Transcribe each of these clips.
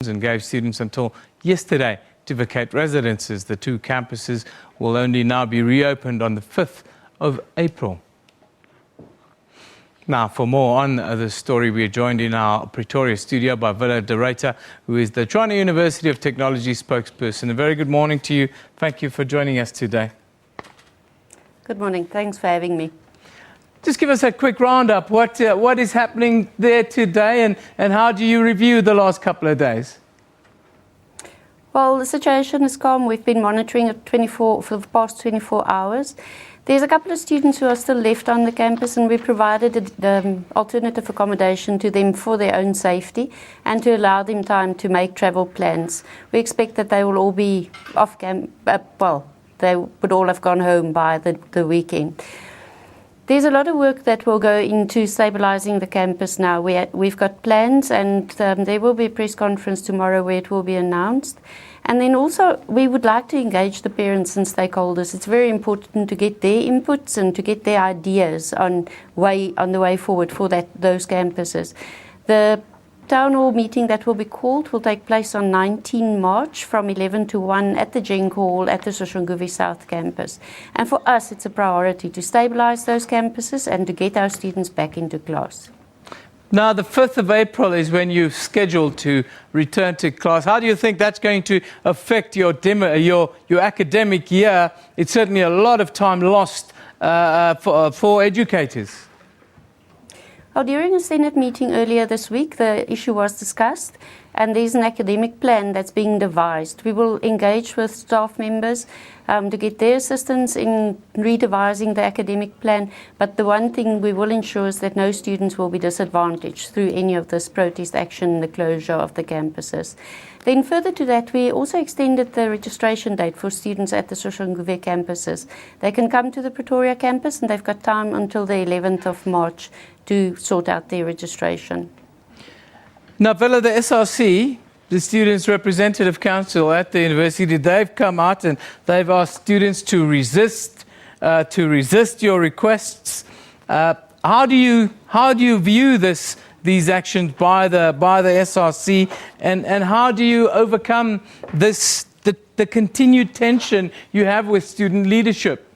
and gave students until yesterday to vacate residences. The two campuses will only now be reopened on the 5th of April. Now, for more on this story, we are joined in our Pretoria studio by Willa de Ruyter, who is the Tshwane University of Technology spokesperson. A very good morning to you. Thank you for joining us today. Good morning. Thanks for having me. Just give us a quick roundup. What is happening there today, and how do you review the last couple of days? Well, the situation is calm. We've been monitoring it for the past 24 hours. There's a couple of students who are still left on the campus, and we provided the alternative accommodation to them for their own safety and to allow them time to make travel plans. We expect that they will all be off camp. They would all have gone home by the weekend. There's a lot of work that will go into stabilizing the campus now. We've got plans, and there will be a press conference tomorrow where it will be announced. And then also, we would like to engage the parents and stakeholders. It's very important to get their inputs and to get their ideas on the way forward for those campuses. The town hall meeting that will be called will take place on 19 March from 11 to 1 at the Genk Hall at the Soshanguve South Campus. And for us, it's a priority to stabilize those campuses and to get our students back into class. Now, the 5th of April is when you're scheduled to return to class. How do you think that's going to affect your academic year? It's certainly a lot of time lost for educators. Well, during a Senate meeting earlier this week, the issue was discussed, and there's an academic plan that's being devised. We will engage with staff members to get their assistance in redevising the academic plan, but the one thing we will ensure is that no students will be disadvantaged through any of this protest action and the closure of the campuses. Then further to that, we also extended the registration date for students at the Soshanguve campuses. They can come to the Pretoria campus, and they've got time until the 11th of March to sort out their registration. Now, Willa, the SRC, the Students' Representative Council at the university, they've come out and they've asked students to resist your requests. How do you view these actions by the SRC, and how do you overcome the continued tension you have with student leadership?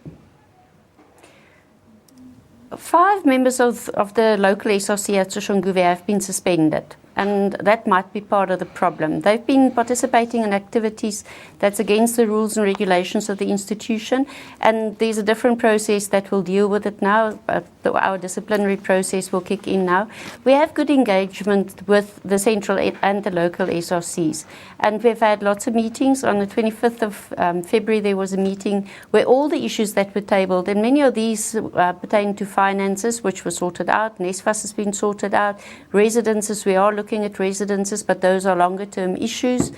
5 members of the local SRC at Soshanguve have been suspended, and that might be part of the problem. They've been participating in activities that's against the rules and regulations of the institution, and there's a different process that will deal with it now. Our disciplinary process will kick in now. We have good engagement with the central and the local SRCs, and we've had lots of meetings. On the 25th of February, there was a meeting where all the issues that were tabled, and many of these pertain to finances, which were sorted out. NSFAS has been sorted out. Residences, we are looking at residences, but those are longer term issues.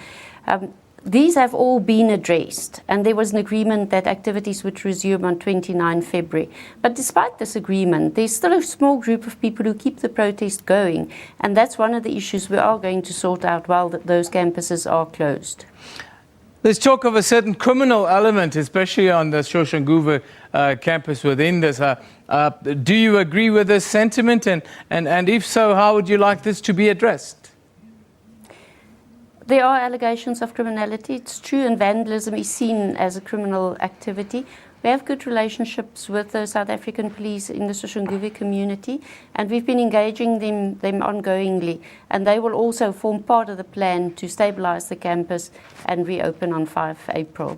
These have all been addressed, and there was an agreement that activities would resume on 29 February. But despite this agreement, there's still a small group of people who keep the protest going, and that's one of the issues we are going to sort out while those campuses are closed. There's talk of a certain criminal element, especially on the Soshanguve campus within this. Do you agree with this sentiment? And if so, how would you like this to be addressed? There are allegations of criminality. It's true, and vandalism is seen as a criminal activity. We have good relationships with the South African police in the Soshanguve community, and we've been engaging them ongoingly, and they will also form part of the plan to stabilize the campus and reopen on 5 April.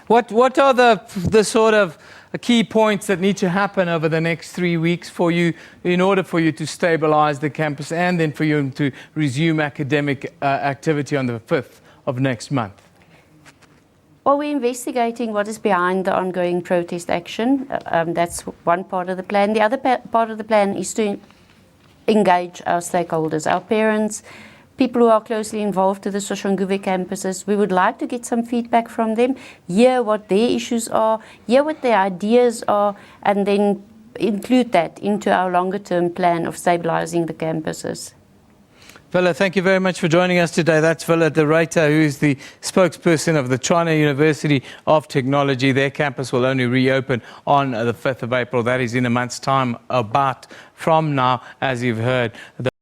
What are the sort of key points that need to happen over the next 3 weeks for you, in order for you to stabilize the campus and then for you to resume academic activity on the 5th of next month? Well, we're investigating what is behind the ongoing protest action. That's one part of the plan. The other part of the plan is to engage our stakeholders, our parents, people who are closely involved to the Soshanguve campuses. We would like to get some feedback from them, hear what their issues are, hear what their ideas are, and then include that into our longer-term plan of stabilizing the campuses. Willa, thank you very much for joining us today. That's Willa de Ruyter, who is the spokesperson of the Tshwane University of Technology. Their campus will only reopen on the 5th of April. That is in a month's time, about from now, as you've heard.